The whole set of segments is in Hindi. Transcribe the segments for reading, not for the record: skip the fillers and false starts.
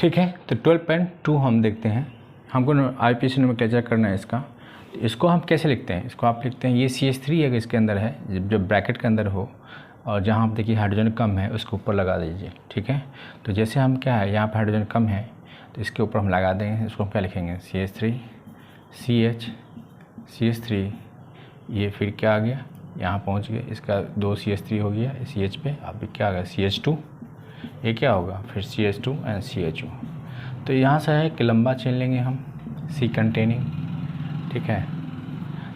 ठीक है, तो 12.2 हम देखते हैं। हमको IUPAC नोमेनक्लेचर करना है इसका। इसको हम कैसे लिखते हैं? इसको आप लिखते हैं, ये CH3 अगर इसके अंदर है, जब ब्रैकेट के अंदर हो और जहाँ आप देखिए हाइड्रोजन कम है उसके ऊपर लगा दीजिए। ठीक है, तो जैसे हम क्या है, यहाँ पर हाइड्रोजन कम है तो इसके ऊपर हम लगा देंगे। इसको हम क्या लिखेंगे? CH3 CH3, ये फिर क्या आ गया, यहाँ पहुँच गए, इसका 2 CH3 हो गया CH पे। अब क्या आ गया CH2, ये क्या होगा फिर CH2 एंड CHO। तो यहाँ से है कि लंबा चेन लेंगे हम C कंटेनिंग। ठीक है,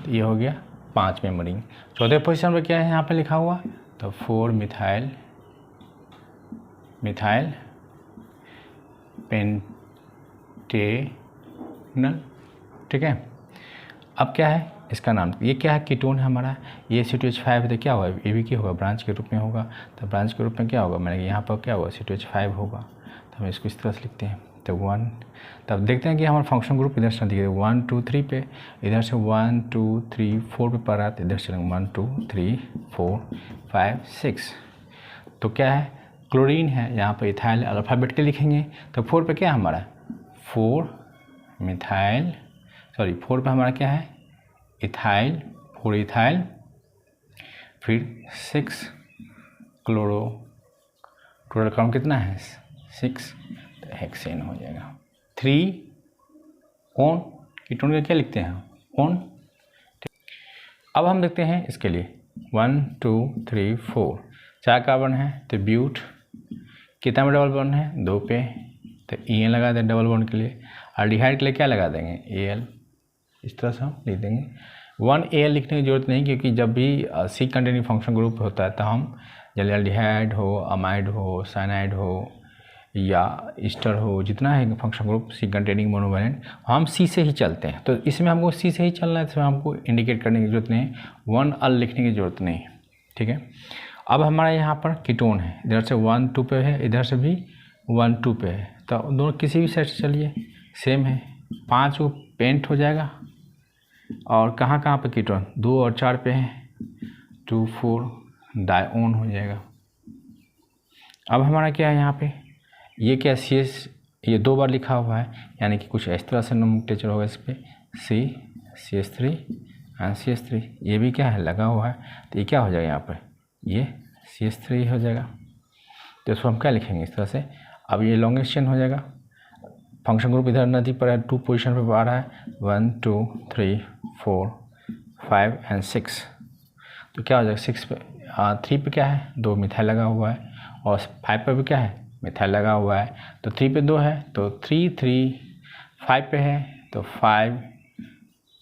तो ये हो गया 5 मेम्बरिंग। चौथे पोजीशन पर क्या है यहाँ पे लिखा हुआ? तो 4 मिथाइल पेंटेनल। ठीक है, अब क्या है इसका नाम? ये क्या है? कीटोन है हमारा। ये C2H5 है तो क्या होगा? ये भी क्या होगा? ब्रांच के रूप में होगा। तो ब्रांच के रूप में क्या होगा? मैंने यहाँ पर क्या होगा? C2H5 होगा। तो हम इसको इस तरह से लिखते हैं। तो 1, तब देखते हैं कि हमारा फंक्शन ग्रुप इधर से दिखे 1 2 3 पे, इधर से 1 2 3 4 पे पड़ रहा है, तो इधर चलेंगे 1 2 3 4 5 6। तो क्या है? क्लोरीन है, यहाँ पर इथाइल अल्फ़ाबेट के लिखेंगे। तो 4 पे क्या है हमारा? 4 पे हमारा क्या है? इथाइल, 4 इथाइल, फिर 6 क्लोरो, टोटल काउंट कितना है? 6, तो हेक्सेन हो जाएगा। 3 ओन, कीटोन का क्या लिखते हैं? ओन। अब हम देखते हैं इसके लिए 1 2 3 4, 4 कार्बन है तो ब्यूट। कितना में डबल बॉन्ड है? 2 पे, तो EN लगा दें डबल बॉन्ड के लिए। एल्डिहाइड के लिए क्या लगा देंगे? AL। इस तरह से हम लिख देंगे। 1AL लिखने की ज़रूरत नहीं, क्योंकि जब भी C कंटेनिंग फंक्शन ग्रुप होता है तो हम एल्डिहाइड हो, अमाइड हो, साइनाइड हो या ईस्टर हो, जितना है function group C containing monovalent, हम C से ही चलते हैं। तो इसमें हमको C से ही चलना है, इसमें हमको इंडिकेट करने की ज़रूरत नहीं, 1Al लिखने की ज़रूरत नहीं। ठीक है, अब हमारा यहाँ पर कीटोन है, इधर से 1 2 पे है, इधर से भी 1 2 पे है, तो दोनों किसी भी साइड से चलिए सेम है। 5 को पेंट हो जाएगा। और कहाँ कहाँ पे कीटोन? 2 और 4 पे है, 2 4 डायओन हो जाएगा। अब हमारा क्या है यहाँ पे? ये क्या CS, ये 2 बार लिखा हुआ है, यानी कि कुछ इस तरह से नोमेनक्लेचर होगा इस पर CH3 एंड CH3। ये भी क्या है? लगा हुआ है, तो ये क्या हो जाएगा यहाँ पर? ये CH3 हो जाएगा। तो इसको हम क्या लिखेंगे इस तरह से? अब ये लॉन्गेस्ट चेन हो जाएगा। फंक्शन ग्रुप इधर नदी पर है, 2 पोजीशन पे आ रहा है, 1 2 3 4 5 एंड 6। तो क्या हो जाएगा? 6 पे 3 पे क्या है? 2 मिथाइल लगा हुआ है, और 5 पे भी क्या है? मिथाइल लगा हुआ है। तो 3 पे 2 है, तो 3 3, 5 पे है तो 5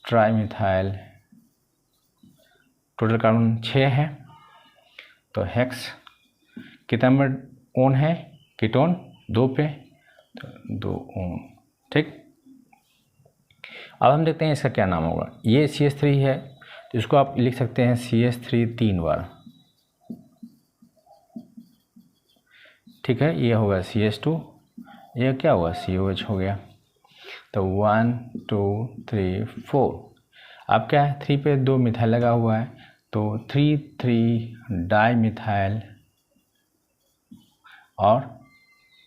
ट्राई मिथाइल, टोटल कार्बन 6 है, तो हेक्स। कितना नंबर ओन है? कीटोन 2 पे, तो 2 ओन। ठीक, अब हम देखते हैं इसका क्या नाम होगा। ये CH3 है, तो इसको आप लिख सकते हैं CH3 3 बार। ठीक है, ये होगा CH2, ये क्या हुआ? COH हो गया। तो 1 2 3 4, अब क्या है? 3 पे 2 मिथाइल लगा हुआ है, तो 3 3 डाई मिथाइल, और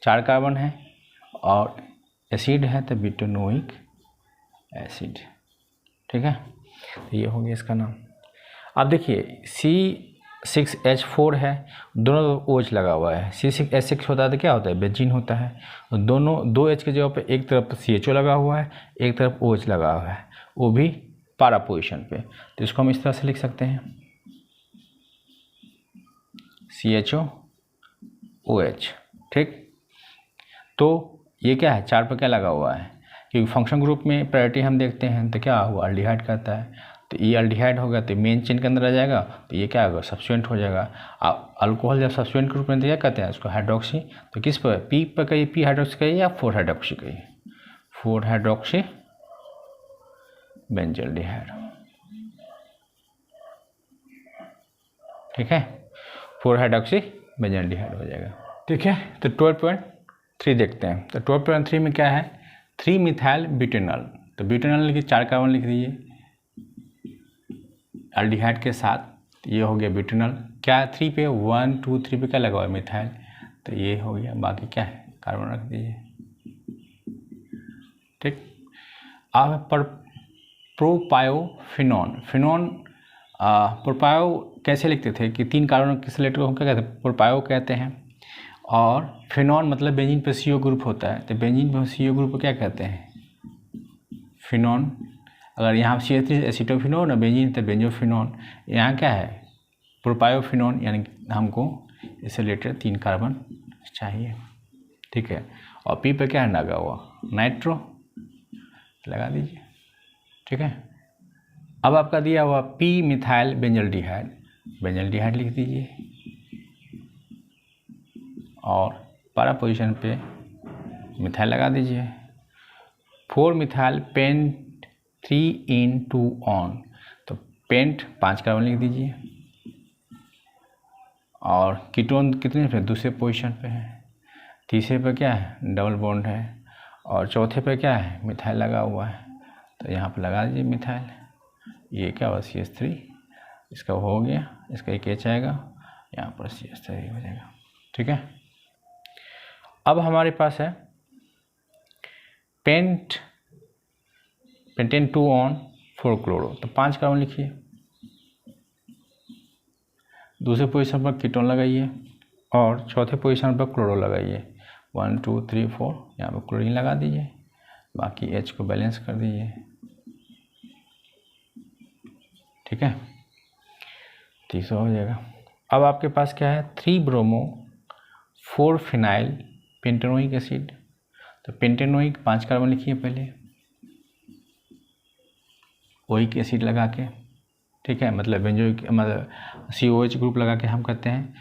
4 कार्बन है, और एसिड है तो ब्यूटेनोइक एसिड। ठीक है, तो ये हो गया इसका नाम। अब देखिए C6H4 है, दोनों OH लगा हुआ है। C6H6 होता है तो क्या होता है? बेंजीन होता है। और दोनों 2 H के जगह पे एक तरफ CHO लगा हुआ है, एक तरफ OH लगा हुआ है, वो भी पारा पोजिशन पे। तो इसको हम इस तरह से लिख सकते हैं CHO OH। ठीक, तो ये क्या है? 4 पे क्या लगा हुआ है? क्योंकि फंक्शन ग्रुप में प्रायोरिटी हम देखते हैं तो क्या हुआ? एल्डिहाइड कहता है, तो ये एल्डिहाइड होगा तो मेन चेन के अंदर आ जाएगा, तो ये क्या होगा? सब्स्टिट्यूएंट हो जाएगा। अल्कोहल जब सब्स्टिट्यूएंट के रूप में क्या कहते हैं? उसको हाइड्रोक्सी। तो किस पर? पी पर कहिए, पी हाइड्रोक्सी कहिए या 4 हाइड्रोक्सी कहिए, 4 हाइड्रोक्सी बेंजल्डिहाइड। ठीक है, 4 हाइड्रोक्सी बेंजल्डिहाइड हो जाएगा। ठीक है, तो 12.3 देखते हैं। तो 12.3 में क्या है? 3 मिथाइल ब्यूटेनॉल। तो ब्यूटेनॉल लिखिए, 4 कार्बन लिख दीजिए एल्डिहाइड के साथ, ये हो गया ब्यूटेनॉल। क्या 3 पे 1 2 3 पे क्या लगा हुआ है? मिथाइल, तो ये हो गया। बाकी क्या है? कार्बन रख दीजिए। ठीक। अब पर प्रोपायोफिनॉन, फिनॉन प्रोपायो कैसे लिखते थे कि 3 कार्बन के सेलेक्टर को हम क्या कहते हैं, प्रोपायो कहते हैं। और फिनॉन मतलब बेंजीन पे CO ग्रुप होता है, तो बेंजीन पे CO ग्रुप को क्या कहते हैं, फिनॉन। अगर यहाँ CH3 एसिटोफिनॉन और बेंजीन तो बेंजोफिनॉन, यहाँ क्या है प्रोपायोफिनॉन, यानी हमको इससे रिलेटेड 3 कार्बन चाहिए, ठीक है। और P पे क्या है लगा हुआ, नाइट्रो लगा दीजिए, ठीक है। अब आपका दिया हुआ P मिथाइल बेंजल्डिहाइड, बेंजल्डिहाइड लिख दीजिए और पारा पोजीशन पे मिथाइल लगा दीजिए। 4 मिथाइल पेंट 3 ऑन, तो पेंट 5 कार्बन लिख दीजिए। और कीटोन कितने पे, दूसरे पोजीशन पे है। तीसरे पे क्या है, डबल बॉन्ड है। और चौथे पे क्या है, मिथाइल लगा हुआ है, तो यहाँ पे लगा दीजिए मिथाइल। ये क्या हुआ, CH3, इसका हो गया, इसका एक H आएगा, यहाँ पर CH3 हो जाएगा, ठीक है। अब हमारे पास है पेंटेन 2 ऑन 4 क्लोरो, तो 5 कार्बन लिखिए। दूसरे पोजीशन पर कीटोन लगाइए और चौथे पोजीशन पर क्लोरो लगाइए। 1 2 3 4, यहाँ पर क्लोरीन लगा दीजिए, बाकी H को बैलेंस कर दीजिए, ठीक है। तीसरा हो जाएगा। अब आपके पास क्या है, 3 ब्रोमो 4 फिनाइल पेंटेनोइक एसिड, तो पेंटेनोइक 5 कार्बन लिखिए पहले, ओइक एसिड लगा के, ठीक है, मतलब बेंजोइक मतलब COH ग्रुप लगा के हम कहते हैं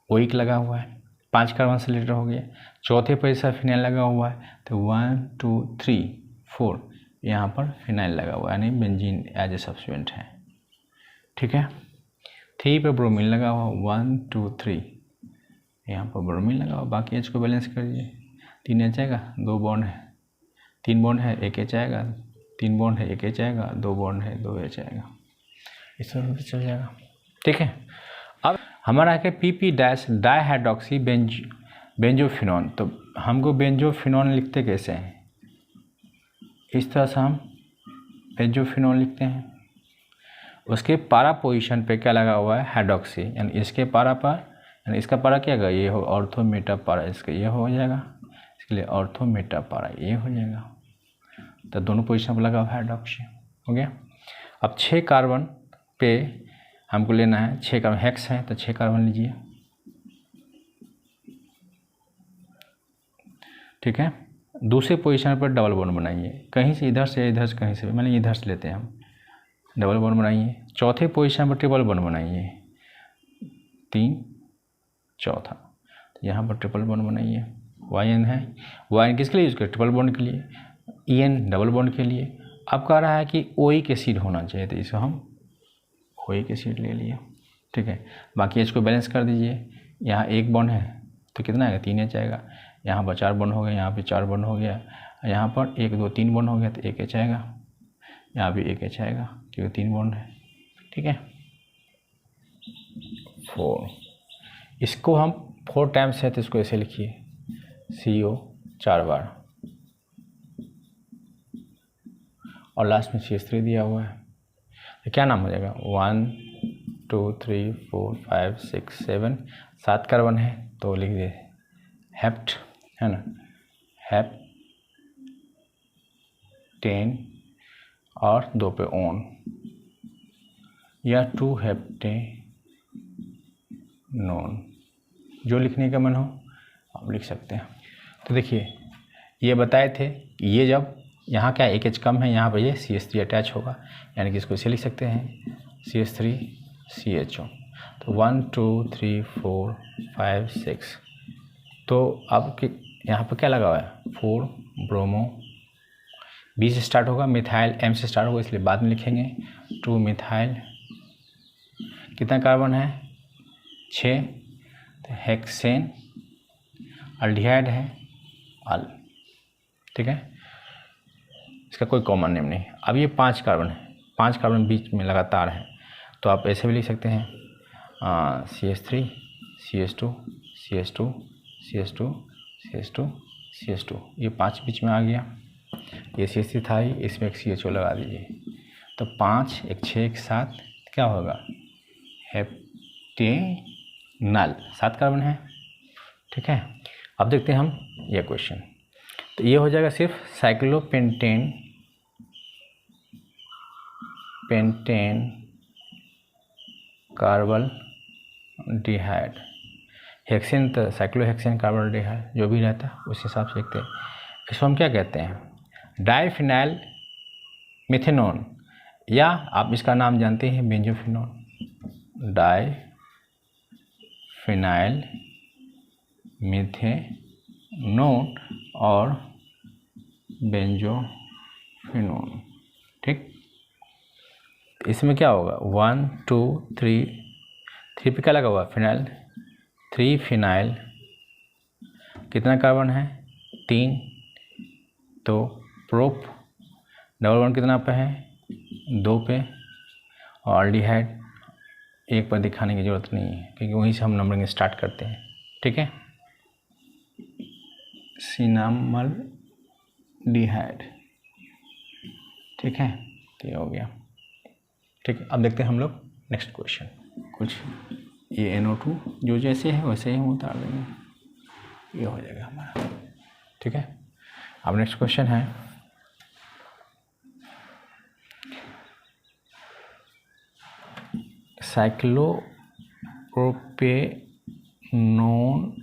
ओइक लगा हुआ है, 5 कार्बन से लेटर हो गया। चौथे पर ऐसा फिनाइल लगा हुआ है, तो 1 2 3 4 यहाँ पर फिनाइल लगा हुआ है, यानी बेंजीन एज ए सब्स्टिट्यूएंट है, ठीक है। 3 पे ब्रोमीन लगा हुआ, 1 2 3 यहाँ पर ब्रोमीन लगा हुआ, बाकी H को बैलेंस कर दीजिए। 3 H आएगा, 2 बॉन्ड है, 3 बॉन्ड है, 1 H आएगा, 3 बॉन्ड है, 1 H आएगा, 2 बॉन्ड है, 2 H आएगा, इस तरह से चल जाएगा, ठीक है। अब हमारा है PP डैश डाइहाइड्रोक्सी बेंजोफिनॉन, तो हमको बेंजोफिनॉन लिखते कैसे हैं, इस तरह से हम बेंजोफिनॉन लिखते हैं। उसके पारा पोजीशन पे क्या लगा हुआ है, हाइड्रोक्सी, यानी इसके पारा पर, यानी इसका पारा क्या होगा, ये हो ऑर्थो मेटा पारा, इसका ये हो जाएगा, इसके लिए ऑर्थो मेटा पारा ये हो जाएगा, तो दोनों पोजीशन पर लगा हुआ हाइड्रोक्सी, हो गया। अब 6 कार्बन पे हमको लेना है, 6 कार्बन हेक्स है, तो 6 कार्बन लीजिए, ठीक है। दूसरे पोजीशन पर डबल बॉन्ड बनाइए, कहीं से इधर से इधर से, कहीं से, मैंने इधर से लेते हैं हम, डबल बॉन्ड बनाइए। चौथे पोजीशन पर ट्रिपल बॉन्ड बनाइए, 3 चौथा, तो यहाँ पर ट्रिपल बॉन्ड बनाइए। YN है, YN किसके लिए यूज़ करें, ट्रिपल बॉन्ड के लिए, EN डबल बॉन्ड के लिए। अब कह रहा है कि ओइक एसिड होना चाहिए, तो इसको हम ओइक एसिड ले लिए, ठीक है। बाकी H को बैलेंस कर दीजिए, यहाँ 1 बॉन्ड है तो कितना आएगा, 3 H आएगा, यहाँ पर 4 बॉन्ड हो गया, यहाँ पे 4 बॉन्ड हो गया, यहाँ पर 1 2 3 बॉन्ड हो गया, तो 1 H आएगा, यहाँ भी 1 H आएगा क्योंकि 3 बॉन्ड है, ठीक है। 4, इसको हम 4 टाइम्स है तो इसको ऐसे लिखिए, CO 4 बार, और लास्ट में CH3 दिया हुआ है, तो क्या नाम हो जाएगा, 1 2 3 4 5 6 7, 7 कार्बन है तो लिख दे हेप्ट, है ना, हेप्टेन और 2 पे ऑन, या 2 हेप्टेनोन, जो लिखने का मन हो आप लिख सकते हैं। तो देखिए ये बताए थे कि ये जब यहाँ क्या 1 H कम है, यहाँ पर ये CH3 अटैच होगा, यानी कि इसको इसे लिख सकते हैं CH3 CHO, तो 1 2 3 4 5 6, तो अब यहाँ पर क्या लगा हुआ है, 4 ब्रोमो, B से स्टार्ट होगा, मिथाइल M से स्टार्ट होगा इसलिए बाद में लिखेंगे, 2 मिथाइल, कितना कार्बन है, 6, तो हेक्सेन, अल्डिहाइड है अल, ठीक है, इसका कोई कॉमन नेम नहीं। अब ये 5 कार्बन है, 5 कार्बन बीच में लगातार है, तो आप ऐसे भी लिख सकते हैं CH3 CH2 CH2 CH2 CH2 CH2, ये 5 बीच में आ गया। ये CH3 था ही, इसमें एक CHO लगा दीजिए, तो 5 एक 6 एक 7 क्या होगा, हेप्टेनल, 7 कार्बन है। ठीक है, अब देखते हैं हम ये क्वेश्चन। तो ये हो जाएगा सिर्फ साइक्लोपेंटेन कार्बन डिहाइड, हेक्सेन तो साइक्लोहेक्सेन कार्बन डिहाइड जो भी रहता है उस हिसाब से लिखते हैं। इसको हम क्या कहते हैं, डाइफिनाइल मिथेनॉन, या आप इसका नाम जानते हैं बेंजोफिनॉन। डाइफिनाइल मिथेनॉन और बेंजोफिनॉन। ठीक, इसमें क्या होगा, 1 2 3 पे क्या लगा हुआ, फिनाइल, 3 फिनाइल, कितना कार्बन है, 3, तो प्रोप डबल बॉन्ड कितना पे है, 2 पे, और अल्डिहाइड 1 पर दिखाने की ज़रूरत नहीं है क्योंकि वहीं से हम नंबरिंग स्टार्ट करते हैं। ठीक है, सिनामल डिहाइड। ठीक है, तो ये हो गया। ठीक है, अब देखते हैं हम लोग नेक्स्ट क्वेश्चन। कुछ ये NO2 जो जैसे है वैसे ही हम उतार देंगे, ये हो जाएगा हमारा। ठीक है, अब नेक्स्ट क्वेश्चन है, साइक्लोप्रोपेनोन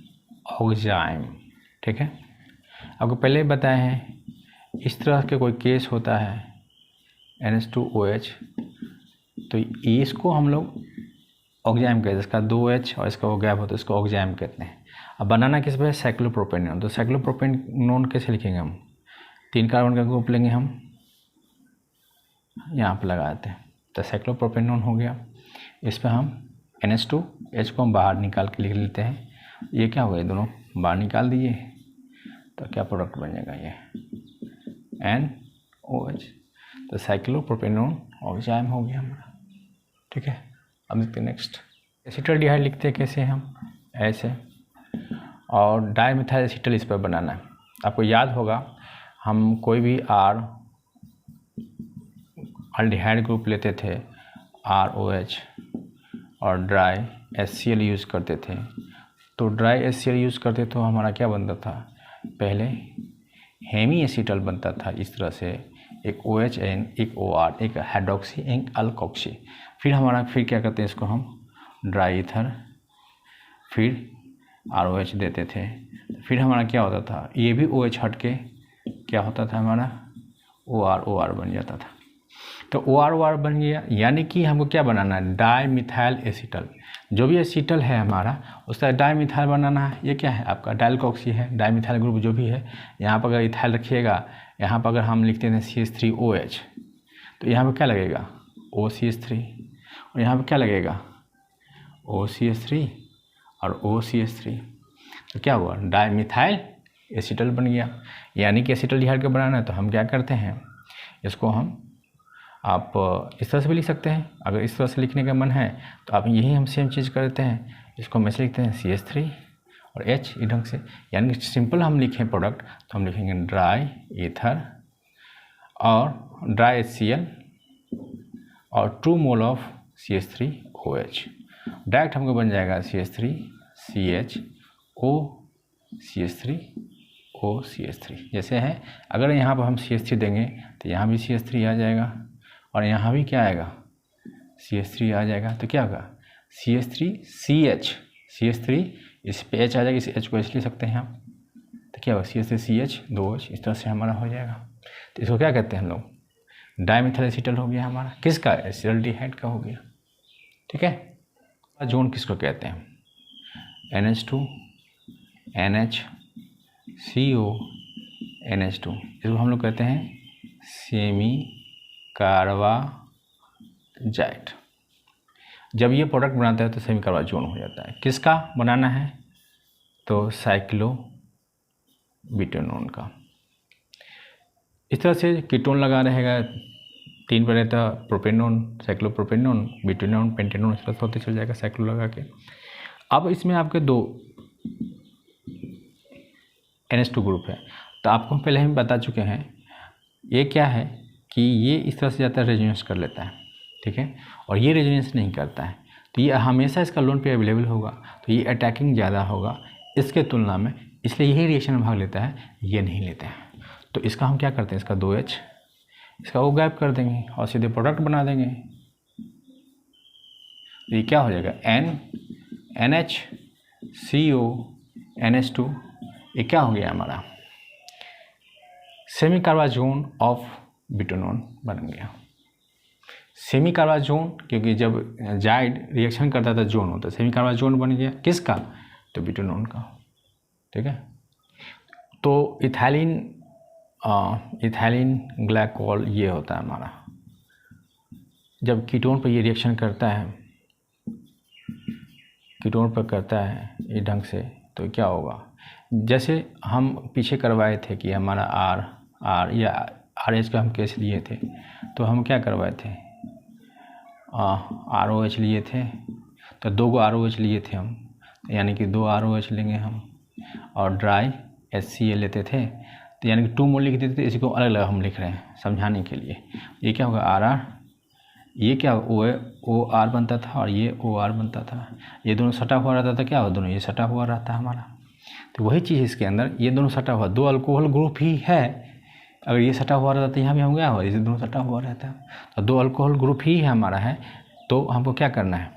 ऑक्साइम। ठीक है, आपको पहले ही बताए हैं, इस तरह के कोई केस होता है NH2OH, तो इसको हम लोग ऑक्साइम कहते हैं, इसका 2H और इसका वो गैप होता है, इसको ऑक्साइम कहते हैं। अब बनाना किस पे है, साइक्लोप्रोपेनोन। तो साइक्लोप्रोपेनोन कैसे लिखेंगे हम, 3 कार्बन का ग्रुप लेंगे हम, यहाँ पर लगाते हैं, तो साइक्लोप्रोपेनोन हो गया। इस पर हम NH2H को हम बाहर निकाल के लिख लेते हैं, ये क्या हो गया, दोनों बाहर निकाल दिए, तो क्या प्रोडक्ट बन जाएगा, ये NOH, तो साइक्लोप्रोपेनोन ऑक्साइम हो गया हमारा। ठीक है, अब देखते हैं नेक्स्ट, एसिटल्डिहाइड लिखते हैं कैसे हम, ऐसे, और डाइमिथाइल एसिटल इस पर बनाना है। आपको याद होगा, हम कोई भी अल्डिहाइड ग्रुप लेते थे, ROH, और ड्राई HCl यूज़ करते थे। तो ड्राई HCl यूज़ करते तो हमारा क्या बनता था, पहले हेमी एसिटल बनता था इस तरह से, एक OHN, एक OR, एक हाइड्रोक्सी, एक अल्कोक्सी, फिर क्या करते हैं इसको हम ड्राई ईथर, फिर ROH देते थे, फिर हमारा क्या होता था, ये भी OH हट के क्या होता था, हमारा OR बन जाता था। तो OR बन गया, यानी कि हमको क्या बनाना है, डाइमिथाइल एसिटल, जो भी एसिटल है हमारा उसका डाइमिथाइल बनाना है। ये क्या है आपका, डाइल्कोक्सी है, डाइमिथाइल ग्रुप जो भी है, यहाँ पर अगर इथाइल रखिएगा, यहाँ पर अगर हम लिखते हैं CH3OH, तो यहाँ पर क्या लगेगा, OCH3, और यहाँ पर क्या लगेगा, OCH3 और OCH3, तो क्या हुआ, डाइमिथाइल एसिटल बन गया। यानी कि एसिटल्डिहाइड का बनाना है तो हम क्या करते हैं, इसको हम आप इस तरह से भी लिख सकते हैं, अगर इस तरह से लिखने का मन है तो आप यही हम सेम चीज़ करते हैं, इसको हम ऐसे लिखते हैं CH3 और H इस ढंग से। यानी कि सिंपल हम लिखें प्रोडक्ट तो हम लिखेंगे ड्राई ईथर और ड्राई HCl और 2 मोल ऑफ CH3OH, डायरेक्ट हमको बन जाएगा CH3CHO, जैसे है। अगर यहाँ पर हम CH3 देंगे तो यहाँ भी CH3 आ जाएगा और यहाँ भी क्या आएगा, CH3 आ जाएगा, तो क्या होगा CH3 इस पे H आ जाएगा, इस H को H ले सकते हैं हम, तो क्या होगा CH3CH 2H, इस तरह से हमारा हो जाएगा। तो इसको क्या कहते हैं हम लोग, डाइमिथाइल एसिटल हो गया हमारा, किसका, एसिटल्डिहाइड का हो गया। ठीक है, जोन किसको कहते हैं, NH2 NH CO NH2, इसको हम लोग कहते हैं सेमी कार्बाजाइट। जब ये प्रोडक्ट बनाता है तो सेमी कार्बा जोन हो जाता है। किसका बनाना है, तो साइक्लोब्यूटेनॉन का। इस तरह से कीटोन लगा रहेगा, 3 पर रहता प्रोपेनॉन, साइक्लोप्रोपेनॉन, ब्यूटेनॉन, पेंटेनॉन, इस तरह से होते चल जाएगा साइक्लो लगा के। अब इसमें आपके 2 NH2 ग्रुप है, तो आपको पहले हम बता चुके हैं ये क्या है कि ये इस तरह से जाता है, रेजोनेंस कर लेता है, ठीक है, और ये रेजोनेंस नहीं करता है, तो ये हमेशा इसका लोन पे अवेलेबल होगा, तो ये अटैकिंग ज़्यादा होगा इसके तुलना में, इसलिए यही रिएक्शन में भाग लेता है, ये नहीं लेते हैं। तो इसका हम क्या करते हैं, इसका 2H, इसका वो गायब कर देंगे और सीधे प्रोडक्ट बना देंगे। तो ये क्या हो जाएगा, NH CO NH2, ये क्या हो गया हमारा, सेमी कार्बाजोन ऑफ ब्यूटेनॉन बन गया। सेमी कार्बाजोन, क्योंकि जब जाइड रिएक्शन करता था जोन होता, सेमी कार्बाजोन बन गया किसका, तो ब्यूटेनॉन का, ठीक है। तो इथाइलिन ग्लाइकोल ये होता है हमारा, जब कीटोन पर ये रिएक्शन करता है, कीटोन पर करता है इस ढंग से, तो क्या होगा, जैसे हम पीछे करवाए थे कि हमारा आर या RH का हम केस लिए थे, तो हम क्या करवाए थे, ROH लिए थे, तो 2 ROH लिए थे हम, यानी कि 2 ROH लेंगे हम, और ड्राई HCl लेते थे, तो यानी कि 2 मोल लिख देते थे, इसी को अलग अलग हम लिख रहे हैं समझाने के लिए। ये क्या होगा, RR, ये क्या OR बनता था और ये OR बनता था, ये दोनों सटा हुआ रहता था, क्या हो, दोनों ये सटा हुआ रहता है हमारा। तो वही चीज़ इसके अंदर, ये दोनों सटा हुआ, 2 अल्कोहल ग्रुप ही है, अगर ये सटा हुआ रहता तो यहाँ भी हम क्या हुआ, ये दोनों सटा हुआ रहता है, तो 2 अल्कोहल ग्रुप ही है हमारा है। तो हमको क्या करना है,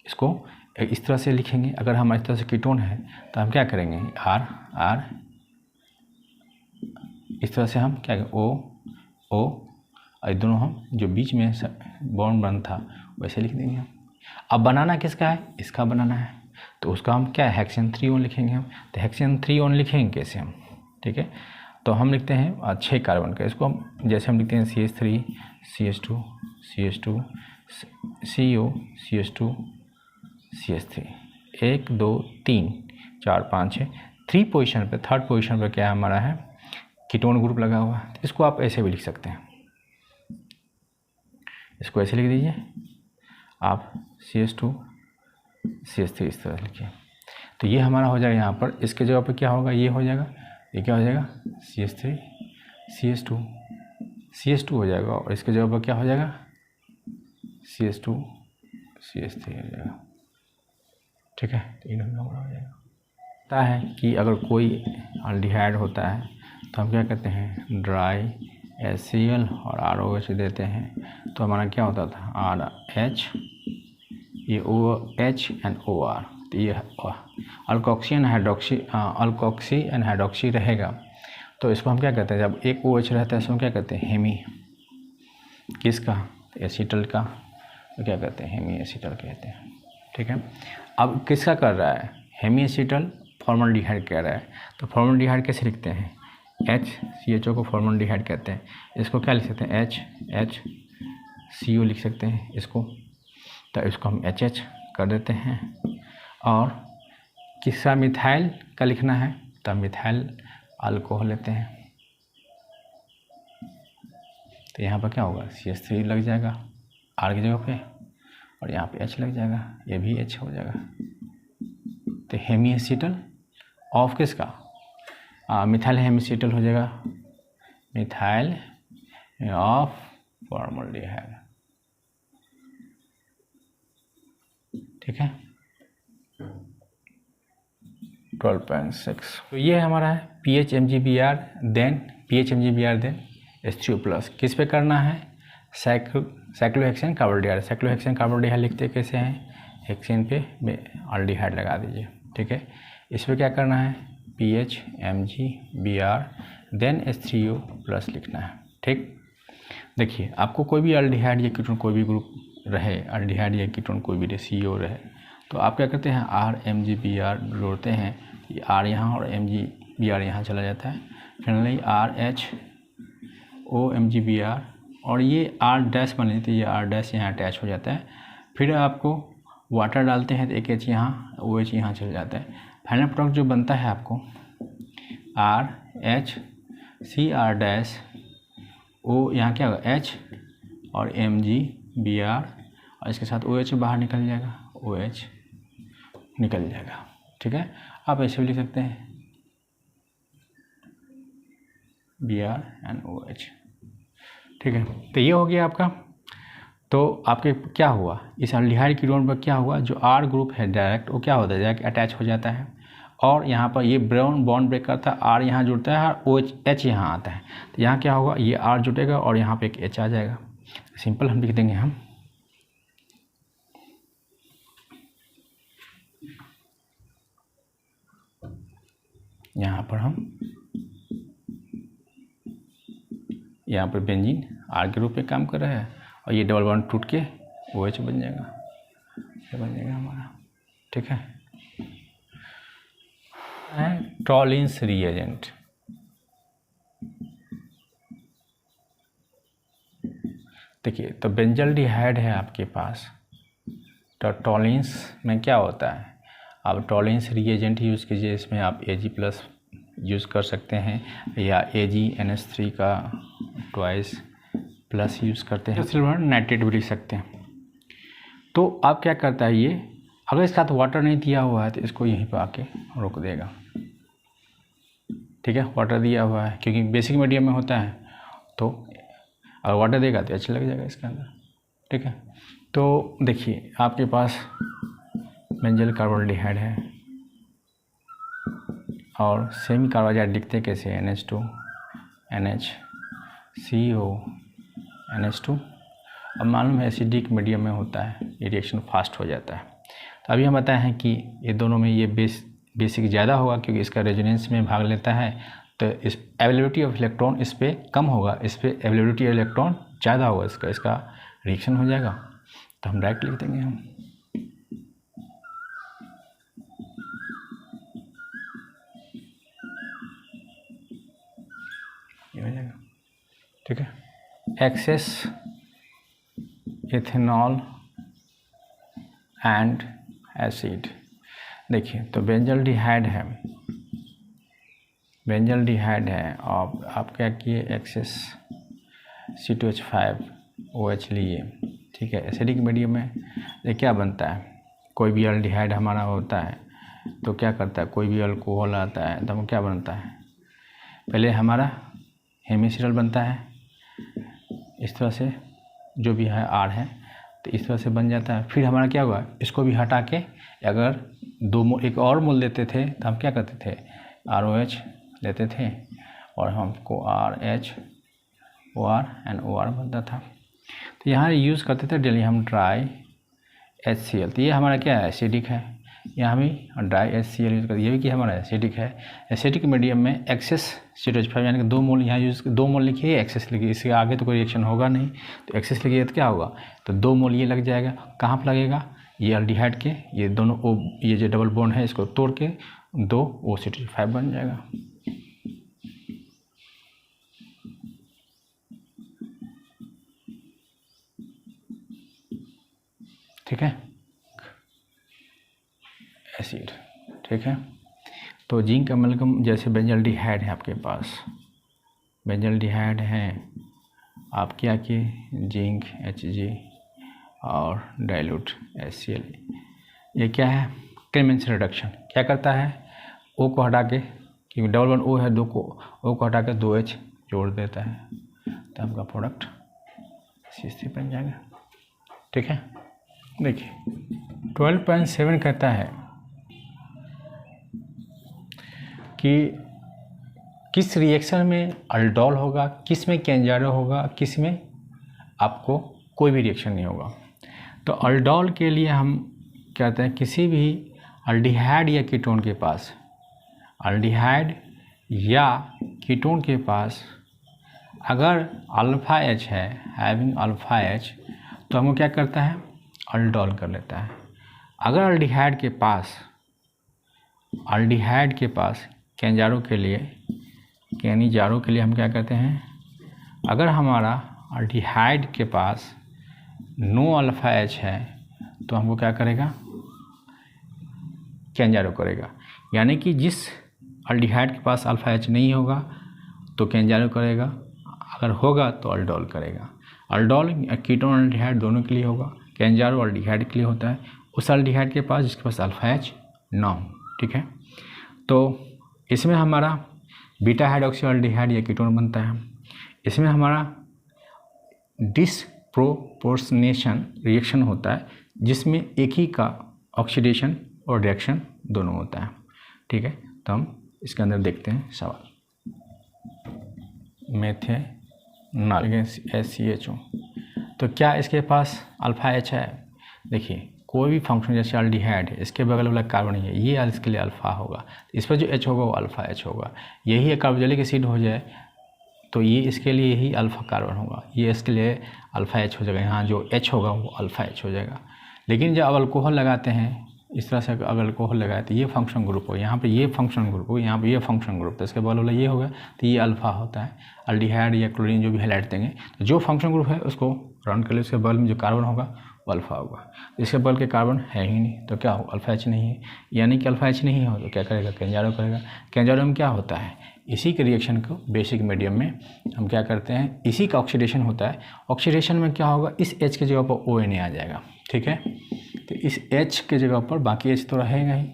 इसको इस तरह से लिखेंगे, अगर हमारी तरह से कीटोन है तो हम क्या करेंगे, R इस तरह से हम क्या करें, O और दोनों हम जो बीच में बॉन्ड बन था वैसे लिख देंगे हम। अब बनाना किसका है, इसका बनाना है, तो उसका हम क्या है, हेक्सेन 3 लिखेंगे हम। तो हेक्सेन 3 लिखेंगे कैसे हम, ठीक है, तो हम लिखते हैं 6 कार्बन का, इसको हम जैसे हम लिखते हैं CH3 CH2 CH2 CO CH2 CH3, 1 2 3 4 5 6, 3 position पे, 3rd पोजीशन पे क्या हमारा है, कीटोन ग्रुप लगा हुआ है। इसको आप ऐसे भी लिख सकते हैं, इसको ऐसे लिख दीजिए आप, CH2 CH3 इस तरह लिखिए, तो ये हमारा हो जाएगा यहाँ पर, इसके जगह पर क्या होगा, ये हो जाएगा, ये क्या हो जाएगा, CH3 CH2 हो जाएगा, और इसके जगह पर क्या हो जाएगा, CH2 CH3 हो जाएगा, ठीक है। तो इन हमारा हो जाएगा। पता है कि अगर कोई अल्डिहाइड होता है तो हम क्या कहते हैं, ड्राई HCl और ROH देते हैं, तो हमारा क्या होता था, RH, ये OH एंड OR, तो ये अल्कोक्सी एंड हाइड्रोक्सी रहेगा, तो इसको हम क्या कहते हैं, जब एक OH रहता है इसको क्या कहते हैं, हेमी, किसका, एसीटल का, तो क्या कहते हैं, हेमी एसीटल कहते हैं, ठीक है। अब किसका कर रहा है, हेमी एसीटल फॉर्मल्डिहाइड कह रहा है, तो फॉर्मल्डिहाइड कैसे लिखते हैं, HCHO को फॉर्मल्डिहाइड कहते हैं, इसको क्या लिख सकते हैं, HCO लिख सकते हैं इसको, तो इसको हम HH कर देते हैं। और किसका मिथाइल का लिखना है, तो मिथाइल अल्कोहल लेते हैं, तो यहाँ पर क्या होगा, CH3 लग जाएगा R की जगह पे, और यहाँ पे H लग जाएगा, ये भी H हो जाएगा, तो हेमी एसीटल ऑफ किसका, मिथाइल हेमीसीटल हो जाएगा, मिथाइल ऑफ फॉर्मल्डिहाइड, ठीक है। 12.6, तो ये हमारा है PHMgBr देन H3O+, किस पे करना है, साइक्लोहेक्सेन कार्बोल्डिहाइड, साइक्लोहेक्सेन कार्बोल्डिहाइड लिखते कैसे हैं, हेक्सेन पे अल्डिहाइड लगा दीजिए, ठीक है। इस पर क्या करना है, PHMgBr देन H3O+ लिखना है, ठीक। देखिए आपको कोई भी अल्डिहाइड या कीटोन कोई भी ग्रुप रहे, अल्डिहाइड या कीटोन कोई भी CO रहे, तो आप क्या करते हैं, RMgBr जोड़ते हैं, ये R यहाँ और MgBr यहाँ चला जाता है, फाइनली RHOMgBr, और ये R डैश बन लेते हैं, ये R डैश यहाँ अटैच हो जाता है, फिर आपको वाटर डालते हैं तो एक H यहाँ, OH यहाँ चल जाता है, फाइनल प्रोडक्ट जो बनता है आपको RHCR डैश O, यहाँ क्या होगा H और MgBr, और इसके साथ OH बाहर निकल जाएगा, OH निकल जाएगा, ठीक है। आप ऐसे भी लिख सकते हैं Br एंड OH, ठीक है, तो ये हो गया आपका। तो आपके क्या हुआ, इस एल्डिहाइड कीटोन पर क्या हुआ, जो R ग्रुप है डायरेक्ट वो क्या होता है, डायरेक्ट अटैच हो जाता है, और यहाँ पर ये ब्राउन बॉन्ड ब्रेक करता है, R यहाँ जुड़ता है और OH यहाँ आता है, तो यहाँ क्या होगा, ये R जुटेगा और यहाँ पे एक H आ जाएगा। सिंपल हम लिख देंगे, हम यहाँ पर यहाँ पर बेंजीन R के रूप में काम कर रहा है, और ये डबल बॉन्ड टूट के OH बन जाएगा, ये बन जाएगा हमारा। ठीक है, टॉलिन्स रिएजेंट। देखिए, तो बेंजल्डिहाइड है आपके पास, तो टॉलिन्स में क्या होता है, आप टॉलिन्स रिएजेंट यूज़ कीजिए, इसमें आप Ag+ यूज़ कर सकते हैं, या AgNH3 का ट्वाइस+ यूज़ करते हैं, सिल्वर नाइट्रेट भी लिख सकते हैं। तो आप क्या करता है, ये अगर इसके साथ वाटर नहीं दिया हुआ है तो इसको यहीं पर आके रोक देगा। ठीक है, वाटर दिया हुआ है क्योंकि बेसिक मीडियम में होता है, तो अगर वाटर देगा तो अच्छा लग जाएगा इसके अंदर। ठीक है, तो देखिए आपके पास बेंजल कार्बोल्डिहाइड है, और सेमी कार्बाइड लिखते कैसे, NH2 NH CO NH2। अब मालूम है एसिडिक मीडियम में होता है, ये रिएक्शन फास्ट हो जाता है। तो अभी हम बताए हैं कि ये दोनों में ये बेसिक ज़्यादा होगा क्योंकि इसका रेजोनेंस में भाग लेता है, तो इस अवेलेबिलिटी ऑफ इलेक्ट्रॉन इस पर कम होगा, इस पर अवेलेबिलिटी ऑफ इलेक्ट्रॉन ज़्यादा होगा, इसका रिएक्शन हो जाएगा। तो हम डायरेक्ट लिख देंगे, हम ये हो जाएगा। ठीक है, एक्सेस इथेनॉल एंड एसिड। देखिए, तो बेंजल्डिहाइड है, और आप क्या किए, एक्सेस C2H5OH लिए। ठीक है, एसिडिक मीडियम में ये क्या बनता है, कोई भी एल्डिहाइड हमारा होता है तो क्या करता है, कोई भी अल्कोहल आता है तो हम क्या बनता है, पहले हमारा हेमिसिरल बनता है, इस तरह से जो भी है R है, तो इस तरह से बन जाता है। फिर हमारा क्या हुआ, इसको भी हटा के अगर एक और मोल लेते थे तो हम क्या करते थे, ROH लेते थे, और हमको RHOR एंड OR बनता था। तो यहाँ यूज़ करते थे डेली हम ड्राई HCl, तो ये हमारा क्या है, एसिडिक है, यहाँ भी ड्राई HCl यूज़ करते, ये भी कि हमारा एसिडिक है। एसिडिक मीडियम में एक्सेस C2H5 यानी कि 2 मोल यहाँ यूज़, 2 मोल लिखिए, एक्सेस लिखिए, इसके आगे तो कोई रिएक्शन होगा नहीं, तो एक्सेस लिखिए तो क्या होगा, तो 2 मोल ये लग जाएगा। कहाँ पर लगेगा, ये एल्डिहाइड के ये दोनों ये जो डबल बॉन्ड है इसको तोड़ के 2 OC2H5 बन जाएगा। ठीक है, एसिड। ठीक है, तो जिंक अमलगम जैसे बेंजल्डिहाइड है आपके पास, बेंजल्डिहाइड है, आप क्या किए, जिंक Hg और डाइल्यूट HCl, ये क्या है, क्लेमेंस रिडक्शन। क्या करता है, O को हटा के, क्योंकि डबल बॉन्ड O है, O को हटा के 2H जोड़ देता है, तो आपका प्रोडक्ट CH3 बन जाएगा। ठीक है, देखिए 12.7 कहता है कि किस रिएक्शन में अल्डोल होगा, किस में केंजारो होगा, किस में आपको कोई भी रिएक्शन नहीं होगा। तो अल्डोल के लिए हम कहते हैं किसी भी अल्डिहाइड या कीटोन के पास, अल्डिहाइड या कीटोन के पास अगर अल्फा H है, हैविंग अल्फा H, तो हमको क्या करता है, अल्डोल कर लेता है। अगर अल्डिहाइड के पास केंजारो के लिए हम क्या करते हैं, अगर हमारा अल्डिहाइड के पास नो अल्फा H है तो हमको क्या करेगा, केंजारो करेगा। यानी कि जिस अल्डिहाइड के पास अल्फा H नहीं होगा तो केंजारो करेगा, अगर होगा तो अल्डोल करेगा। अल्डोल कीटोन अल्डिहाइड दोनों के लिए होगा, केंजारो अल्डिहाइड के लिए होता है, उस अल्डिहाइड के पास जिसके पास अल्फा H ना हो। ठीक है, तो इसमें हमारा बीटा हाइड्रोक्सी अल्डिहाइड या कीटोन बनता है, इसमें हमारा डिसप्रोपोर्शनेशन रिएक्शन होता है जिसमें एक ही का ऑक्सीडेशन और रिएक्शन दोनों होता है। ठीक है, तो हम इसके अंदर देखते हैं सवाल। मेथेनॉल SCHO, तो क्या इसके पास अल्फा H है? देखिए कोई भी फंक्शन जैसे अल्डिहाइड है, इसके बगल वाला कार्बन है, ये इसके लिए अल्फा होगा, इस पर जो H होगा वो अल्फा H होगा। यही एक कार्बोक्सिलिक एसिड हो जाए तो ये इसके लिए ही अल्फा कार्बन होगा, ये इसके लिए अल्फा H हो जाएगा, यहाँ जो H होगा वो अल्फा H हो जाएगा। लेकिन जब अब अल्कोहल लगाते हैं इस तरह से, अगर अल्कोहल लगाए तो ये फंक्शन ग्रुप हो, यहाँ पे ये फंक्शन ग्रुप हो, यहाँ पे ये फंक्शन ग्रुप, तो इसके बगल वाला ये होगा तो ये अल्फा होता है। अल्डिहाइड या क्लोरीन जो भी हाइलाइट देंगे तो जो फंक्शन ग्रुप है उसको राउंड कर ले, उसके बगल में जो कार्बन होगा वो अल्फा होगा। इसके बगल के कार्बन है ही नहीं तो क्या हो, अल्फा H नहीं है। यानी कि अल्फा H नहीं हो तो क्या करेगा, केंजारो करेगा। केंजारो में क्या होता है, इसी के रिएक्शन को बेसिक मीडियम में हम क्या करते हैं, इसी का ऑक्सीडेशन होता है। ऑक्सीडेशन में क्या होगा, इस H की जगह पर ONA आ जाएगा। ठीक है, तो इस H के जगह पर बाकी H तो रहेगा ही,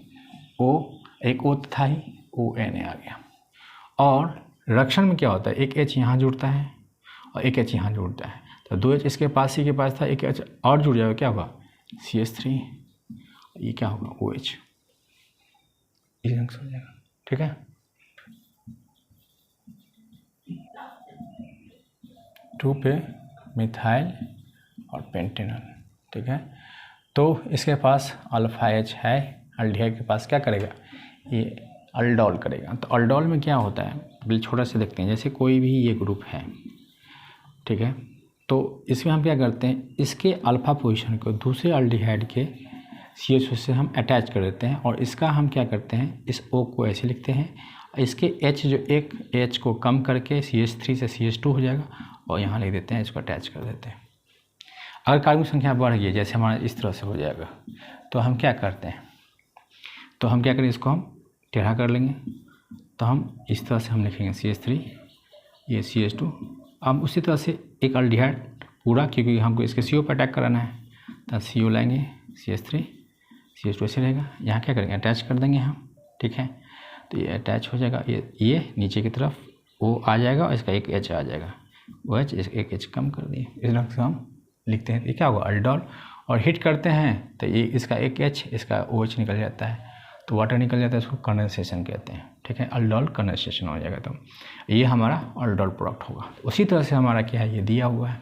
एक O था ही, ONA आ गया। और रिएक्शन में क्या होता है, एक H यहाँ जुड़ता है और एक H यहाँ जुड़ता है, तो 2 H इसके पास, ही के पास था, एक H और जुड़ जाएगा, क्या होगा CH3, ये क्या होगा OH, इस रंग से हो जाएगा। ठीक है, टू पे मिथाइल और पेंटेनॉल। ठीक है, तो इसके पास अल्फा H है, अल्डिहाइड के पास क्या करेगा, ये अल्डोल करेगा। तो अल्डोल में क्या होता है, बिल्कुल छोटा से देखते हैं, जैसे कोई भी ये ग्रुप है, ठीक है, तो इसमें हम क्या करते हैं, इसके अल्फा पोजीशन को दूसरे अल्डिहाइड के CH से हम अटैच कर देते हैं और इसका हम क्या करते हैं, इस O को ऐसे लिखते हैं, इसके H जो एक H को कम करके CH3 से CH2 हो जाएगा और यहाँ लिख देते हैं, इसको अटैच कर देते हैं। अगर कार्बन संख्या बढ़ गई, जैसे हमारा इस तरह से हो जाएगा, तो हम क्या करते हैं, तो हम क्या करें, इसको हम टेढ़ा कर लेंगे, तो हम इस तरह से हम लिखेंगे CH3, ये CH2। अब उसी तरह से एक अल्डिहाइड पूरा, क्योंकि हमको इसके CO पर अटैक कराना है, तो CO लाएंगे, CH3, CH2 ऐसे रहेगा, यहाँ क्या करेंगे, अटैच कर देंगे हम। ठीक है, तो ये अटैच हो जाएगा, ये नीचे की तरफ O आ जाएगा और इसका एक H आ जाएगा, OH एक H कम कर दिए, इस रंग से हम लिखते हैं। ये क्या होगा, अल्डोल। और हिट करते हैं तो ये इसका एक H, इसका OH निकल जाता है, तो वाटर निकल जाता है, इसको कंडेंसेशन कहते हैं। ठीक है, अल्डोल कंडेंसेशन हो जाएगा, तो ये हमारा अल्डोल प्रोडक्ट होगा। उसी तरह से हमारा क्या है, ये दिया हुआ है,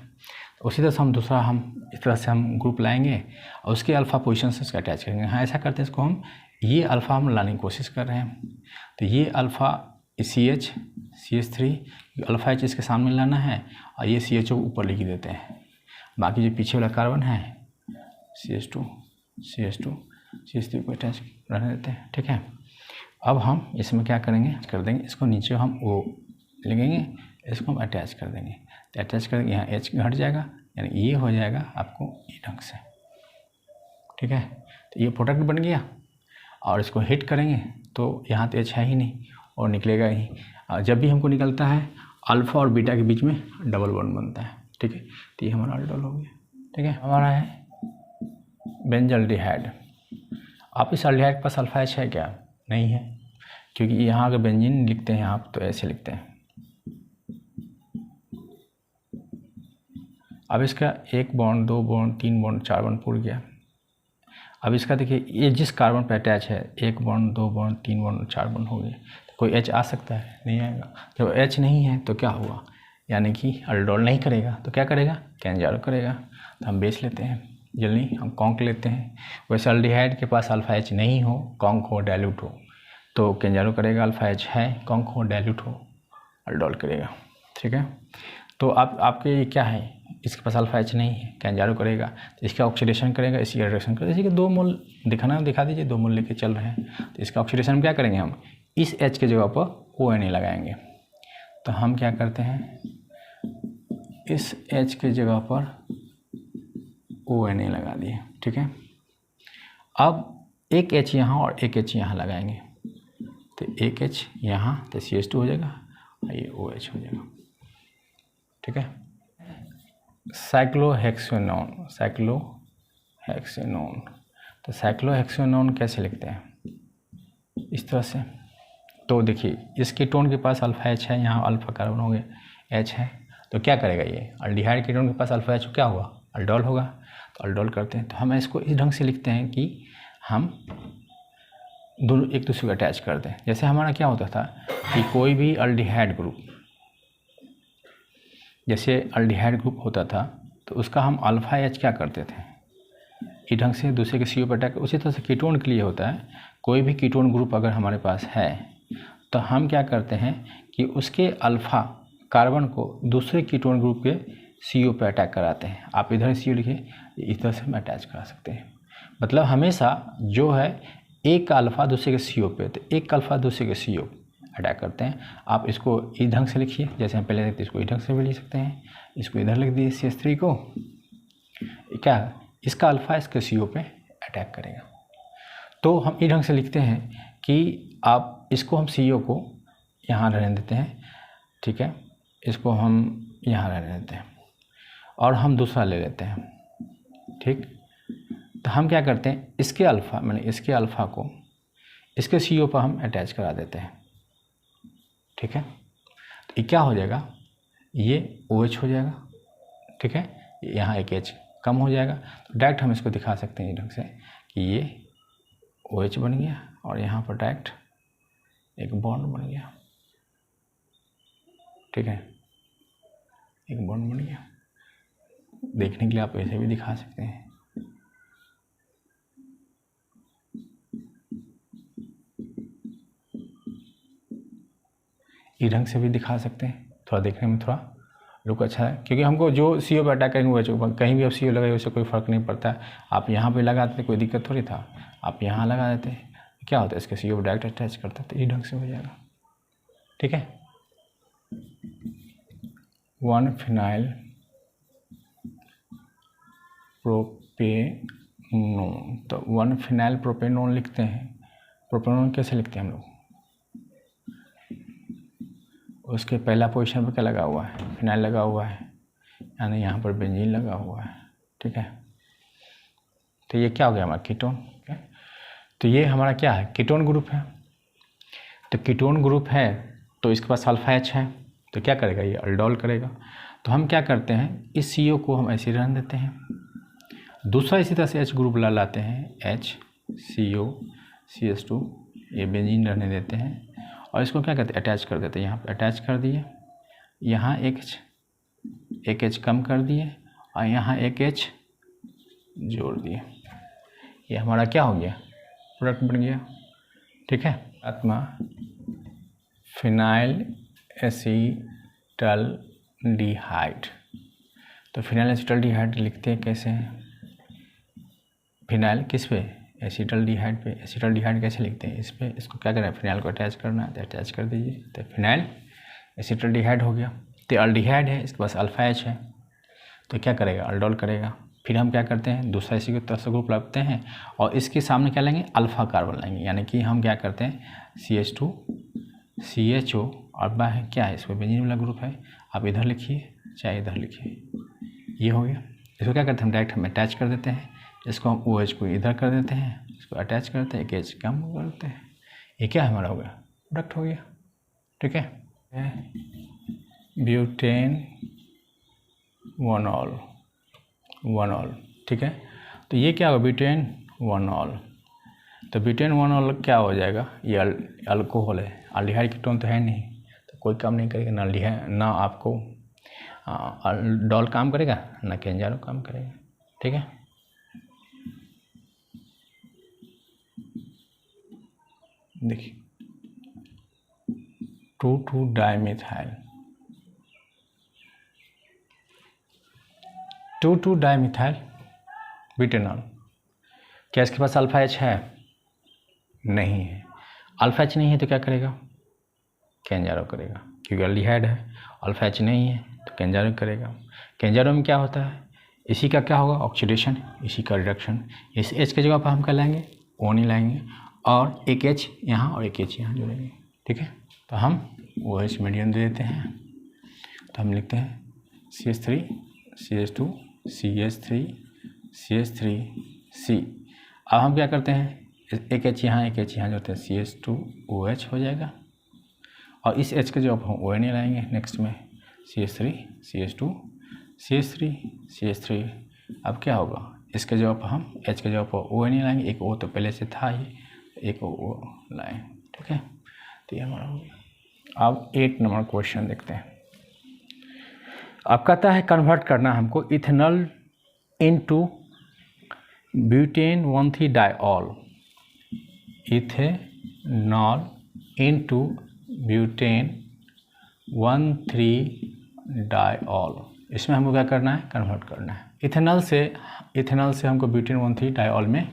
उसी तरह से हम दूसरा, हम इस तरह से हम ग्रुप लाएंगे और उसके अल्फा पोजीशन से इसका अटैच करेंगे। हाँ, ऐसा करते हैं, इसको हम ये अल्फा हम लाने की कोशिश कर रहे हैं, तो ये alpha CH CH3 alpha H इसके सामने लाना है और ये CHO ऊपर लिख देते हैं, बाकी जो पीछे वाला कार्बन है CH2 CH3 को अटैच रहने देते हैं। ठीक है, अब हम इसमें क्या करेंगे, कर देंगे, इसको नीचे हम O लिखेंगे, इसको हम अटैच कर देंगे, तो अटैच करेंगे, यहाँ H घट जाएगा, यानी ये हो जाएगा आपको ये ढंग से। ठीक है, तो ये प्रोडक्ट बन गया और इसको हिट करेंगे तो यहाँ तो H है ही नहीं और निकलेगा ही। जब भी हमको निकलता है अल्फ़ा और बीटा के बीच में डबल बॉन्ड बनता है। ठीक है, तो ये हमारा अल्डोल हो गया। ठीक है, हमारा है बेंजल्डिहाइड। आप इस अल्डिहाइड के पास अल्फा H है क्या? नहीं है, क्योंकि यहाँ अगर बेंजीन लिखते हैं आप तो ऐसे लिखते हैं। अब इसका 1 बॉन्ड 2 बॉन्ड 3 बॉन्ड 4 बॉन्ड पूर गया। अब इसका देखिए, ये जिस कार्बन पर अटैच है 1 बॉन्ड 2 बॉन्ड 3 बॉन्ड 4 बॉन्ड हो गए, तो कोई H आ सकता है? नहीं आएगा। जब H नहीं है तो क्या हुआ, यानी कि अल्डोल नहीं करेगा, तो क्या करेगा, केंजारो करेगा। तो हम बेस लेते हैं, जल्दी हम कॉन्क लेते हैं। वैसे अल्डिहाइड के पास अल्फा H नहीं हो, कॉन्क हो, डाइल्यूट हो, तो केंजारो करेगा। अल्फा H है, कॉन्क हो, डाइल्यूट हो, अल्डोल करेगा। ठीक है, तो आपके ये क्या है, इसके पास अल्फा H नहीं है, केंजारो करेगा, तो इसका ऑक्सीडेशन करेगा, इसी रिएक्शन करेगा। इसी के 2 मोल दिखा दीजिए, 2 मोल लेके चल रहे हैं, तो इसका ऑक्सीडेशन में क्या करेंगे, हम इस H के जगह पर ONA लगाएंगे। तो हम क्या करते हैं, इस H के जगह पर ONA लगा दिए। ठीक है, अब एक H यहाँ और एक H यहाँ लगाएंगे, तो एक H यहाँ, तो CH2 हो जाएगा और ये OH हो जाएगा। ठीक है, साइक्लोहेक्सेनोन, तो साइक्लोहेक्सेनोन कैसे लिखते हैं, इस तरह से। तो देखिए, इस कीटोन के पास अल्फा H है, यहाँ अल्फा कार्बन हो गया, H है, तो क्या करेगा ये अल्डिहाइड कीटोन के पास अल्फा H क्या होगा, अल्डोल होगा। तो अल्डोल करते हैं तो हम इसको इस ढंग से लिखते हैं कि हम दोनों एक दूसरे को अटैच कर दें। जैसे हमारा क्या होता था कि कोई भी अल्डिहाइड ग्रुप, जैसे अल्डिहाइड ग्रुप होता था तो उसका हम अल्फा H क्या करते थे, इस ढंग से दूसरे के CO पर अटैक। उसी तरह से कीटोन के लिए होता है, कोई भी कीटोन ग्रुप अगर हमारे पास है तो हम क्या करते हैं कि उसके अल्फा कार्बन को दूसरे कीटोन ग्रुप के CO पे अटैक कराते हैं। आप इधर CO लिखिए, इस तरह से हम अटैच करा सकते हैं। मतलब हमेशा जो है एक का अल्फा दूसरे के CO पे, तो एक का अल्फा दूसरे के CO अटैक करते हैं। आप इसको इस ढंग से लिखिए, जैसे हम पहले लिखते इसको इस ढंग से भी लिख सकते हैं। इसको इधर लिख दिए CH3 को, क्या इसका अल्फा इसके CO पे अटैक करेगा। तो हम इस ढंग से लिखते हैं कि आप इसको हम CO को यहाँ रहने देते हैं, ठीक है, इसको हम यहाँ रहने देते हैं और हम दूसरा ले लेते हैं, ठीक। तो हम क्या करते हैं, इसके अल्फा मैंने इसके अल्फा को इसके CO पर हम अटैच करा देते हैं, ठीक है। तो ये क्या हो जाएगा, ये OH हो जाएगा, ठीक है, यहाँ एक H कम हो जाएगा। तो डायरेक्ट हम इसको दिखा सकते हैं इस ढंग से कि ये OH बन गया और यहाँ पर डायरेक्ट एक बॉन्ड बन गया, ठीक है, एक बॉन्ड बन गया। देखने के लिए आप ऐसे भी दिखा सकते हैं। इस ढंग से भी दिखा सकते हैं, थोड़ा देखने में थोड़ा लुक अच्छा है, क्योंकि हमको जो CO पर अटैक करेंगे वो कहीं भी आप CO लगाए उससे कोई फ़र्क नहीं पड़ता है। आप यहाँ पे लगा देते कोई दिक्कत थोड़ी था, आप यहाँ लगा देते क्या होता है, इसके CO पर डायरेक्ट अटैच करते तो इस ढंग से हो जाएगा, ठीक है। 1-फिनाइल प्रोपेनोन, तो 1-फिनाइल प्रोपेनोन लिखते हैं। प्रोपेनोन कैसे लिखते हैं हम लोग, उसके पहला पोजीशन पर क्या लगा हुआ है, फिनाइल लगा हुआ है, यानी यहाँ पर बेंजीन लगा हुआ है, ठीक है। तो ये क्या हो गया हमारा कीटोन, तो ये हमारा क्या है, कीटोन ग्रुप है। तो कीटोन ग्रुप है तो इसके पास अल्फा H है, तो क्या करेगा ये अल्डोल करेगा। तो हम क्या करते हैं, इस CO को हम ऐसे रहने देते हैं, दूसरा इसी तरह से H ग्रुप ला लाते हैं, HCO CH2, ये बेंजीन रहने देते हैं और इसको क्या करते हैं, अटैच कर देते हैं। यहाँ पे अटैच कर दिए, यहाँ एक H कम कर दिए और यहाँ एक H जोड़ दिए, ये हमारा क्या हो गया, प्रोडक्ट बन गया, ठीक है। आत्मा फिनाइल एसिटल्डिहाइड, तो फिनाइल एसिटल्डिहाइड लिखते हैं कैसे हैं, फिनाइल किस पे, एसिटल्डिहाइड पे। एसिटल्डिहाइड कैसे लिखते हैं, इस पे, इसको क्या करना है, फिनाइल को अटैच करना है, तो अटैच कर दीजिए, तो फिनाइल एसिटल्डिहाइड हो गया। तो अल्डिहाइड है, इसके पास अल्फा H है, तो क्या करेगा, अल्डोल करेगा। फिर हम क्या करते हैं, दूसरा इसी की तरफ से ग्रुप लगते हैं और इसके सामने क्या लेंगे, अल्फा कार्बन लेंगे, यानी कि हम क्या करते हैं CH2 CHO और बाहर क्या है, इसको बेंजीन वाला ग्रुप है, आप इधर लिखिए चाहे इधर लिखिए, ये हो गया। इसको क्या करते हैं, हम डायरेक्ट हम अटैच कर देते हैं, इसको हम OH को इधर कर देते हैं, इसको अटैच करते हैं, एक H कम करते हैं, ये क्या हमारा हो गया, प्रोडक्ट हो गया, ठीक है। ब्यूटेन 1-ऑल, ठीक है। तो ये क्या होगा, ब्यूटेन 1-ऑल। तो ब्यूटेन 1-ऑल क्या हो जाएगा, ये अल्कोहल है, अल्डिहाइड कीटोन तो है नहीं, तो कोई काम नहीं करेगा, ना अल्डिहाइड, ना आपको अल्डोल काम करेगा, ना केंजारो काम करेगा, ठीक है। देखिए 2,2-डाइमिथाइल, 2,2-डाइमिथाइल ब्यूटेनॉल, क्या इसके पास अल्फा H है, नहीं है। अल्फा H नहीं है तो क्या करेगा, केंजारो करेगा, क्योंकि अल्डिहाइड है, अल्फा H नहीं है तो केंजारो करेगा। केंजारो में क्या होता है, इसी का क्या होगा, ऑक्सीडेशन, इसी का रिडक्शन। इस H की जगह पर हम क्या लाएंगे, O नहीं लाएंगे और एक H यहाँ और एक H यहाँ जोड़ेंगे, ठीक है। तो हम OH मीडियम दे देते हैं, तो हम लिखते हैं CH3 CH2 CH3 CH3 C। अब हम क्या करते हैं, एक H यहाँ एक H यहाँ जोड़ते हैं, CH2OH हो जाएगा और इस H के जगह पर हम OH नहीं लाएंगे, नेक्स्ट में CH3 CH2 CH3 CH3। अब क्या होगा, इसके जगह पर हम H के जगह पर O नहीं लाएंगे, एक O तो पहले से था ही, एक O लाएं। ठीक है, तो ये हमारा हो गया। अब 8 नंबर क्वेश्चन देखते हैं। अब कहता है कन्वर्ट करना हमको इथेनॉल इनटू ब्यूटेन 1,3-डाइऑल, इथेनॉल इनटू ब्यूटेन 1,3-डाइऑल। इसमें हमको क्या करना है, कन्वर्ट करना है। इथेनॉल से हमको ब्यूटेन 1,3-डाइऑल में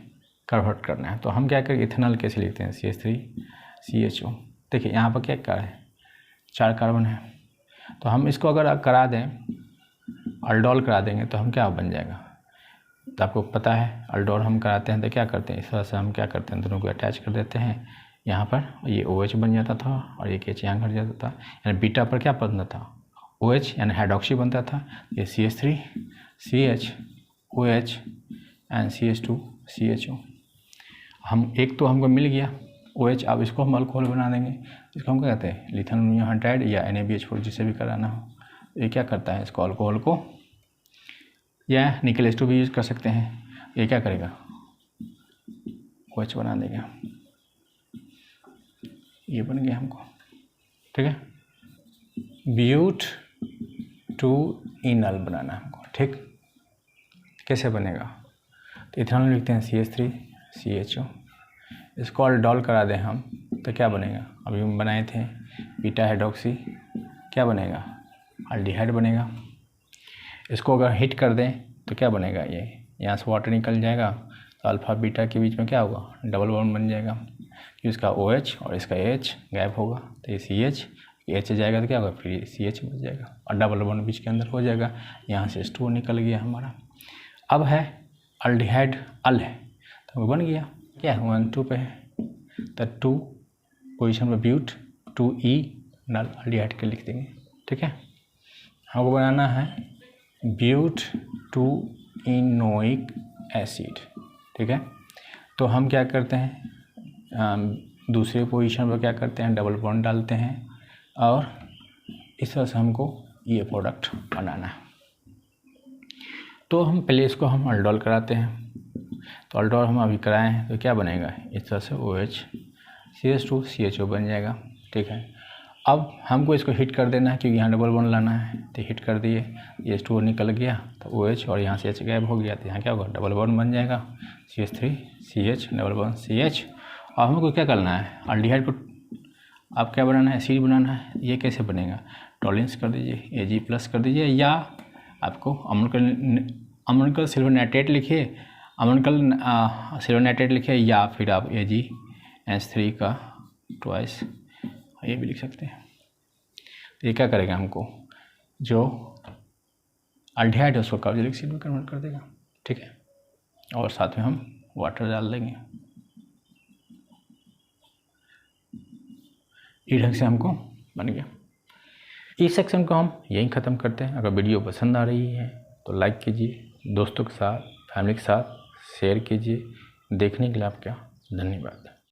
कन्वर्ट करना है। तो हम क्या करेंगे, इथेनॉल कैसे लिखते हैं, CH3CHO। देखिए यहाँ पर क्या है, 4 कार्बन है। तो हम इसको अगर करा दें, अल्डोल करा देंगे तो हम क्या बन जाएगा, तो आपको पता है अल्डोल हम कराते हैं तो क्या करते हैं, इस तरह से हम क्या करते हैं, दोनों को अटैच कर देते हैं। यहाँ पर ये OH बन जाता था और एक H यहाँ घट जाता था, यानी बीटा पर क्या बनता था, OH यानी हाइड्रोक्सी बनता था। ये CH3 CH OH and CH2 CHO। हम एक तो हमको मिल गया OH। अब इसको हम अल्कोहल बना देंगे। इसको हम क्या कहते हैं, लिथियम अमोनियम हाइड्राइड या NaBH4, जिसे भी कराना हो। ये क्या करता है, इसको अल्कोहल को या निकल H2 भी यूज़ कर सकते हैं। ये क्या करेगा, OH बना देगा। ये बन गया हमको, ठीक है। ब्यूट टू इनल बनाना है हमको, ठीक। कैसे बनेगा, तो इथेनॉल लिखते हैं CH3 CHO। इसको अल्डोल करा दें हम तो क्या बनेगा, अभी हम बनाए थे बीटा हाइड्रोक्सी, क्या बनेगा, अल्डिहाइड बनेगा। इसको अगर हीट कर दें तो क्या बनेगा, ये यहाँ से वाटर निकल जाएगा तो अल्फा बीटा के बीच में क्या होगा, डबल बॉन्ड बन जाएगा। कि इसका OH और इसका H गैप होगा तो ये CH H जाएगा तो क्या होगा, फिर CH बच जाएगा और डबल बॉन्ड बीच के अंदर हो जाएगा। यहाँ से H2O निकल गया हमारा। अब है अल्डिहाइड अल है तो बन गया, क्या है 1 2 पे है तो 2 पोजीशन पे ब्यूट 2E नल अल्डिहाइड के लिख देंगे, ठीक है। हमको बनाना है ब्यूट 2 इनोइक एसिड, ठीक है। तो हम क्या करते हैं, दूसरे पोजीशन पर क्या करते हैं, डबल बॉन्ड डालते हैं और इस तरह से हमको ये प्रोडक्ट बनाना है। तो हम पहले इसको हम अल्डोल कराते हैं। तो अल्डोल हम अभी कराए हैं तो क्या बनेगा, इस तरह से OH CH2 CHO बन जाएगा, ठीक है। अब हमको इसको हीट कर देना है क्योंकि यहाँ डबल बॉन्ड लाना है। तो हीट कर दिए, ये H2O निकल गया तो OH और यहाँ से H गैप हो गया तो यहाँ क्या होगा, डबल बॉन्ड बन जाएगा CH3 CH double bond CH। और हमको क्या करना है, अल्डिहाइड को अब क्या बनाना है, एसिड बनाना है। ये कैसे बनेगा, टॉलरेंस कर दीजिए, Ag+ कर दीजिए, या आपको अमोनिकल सिल्वर नाइट्रेट लिखिए, अमोनिकल सिल्वर नाइट्रेट लिखिए, या फिर आप AgH3 का ट्वाइस ये भी लिख सकते हैं। तो ये क्या करेगा, हमको जो अल्डिहाइड है उसको कार्बोक्सिलिक एसिड में कन्वर्ट कर देगा, ठीक है। और साथ में हम वाटर डाल देंगे। इस ढंग से हमको बन गया। इस सेक्शन को हम यहीं ख़त्म करते हैं। अगर वीडियो पसंद आ रही है तो लाइक कीजिए, दोस्तों के साथ फैमिली के साथ शेयर कीजिए। देखने के लिए आपका धन्यवाद।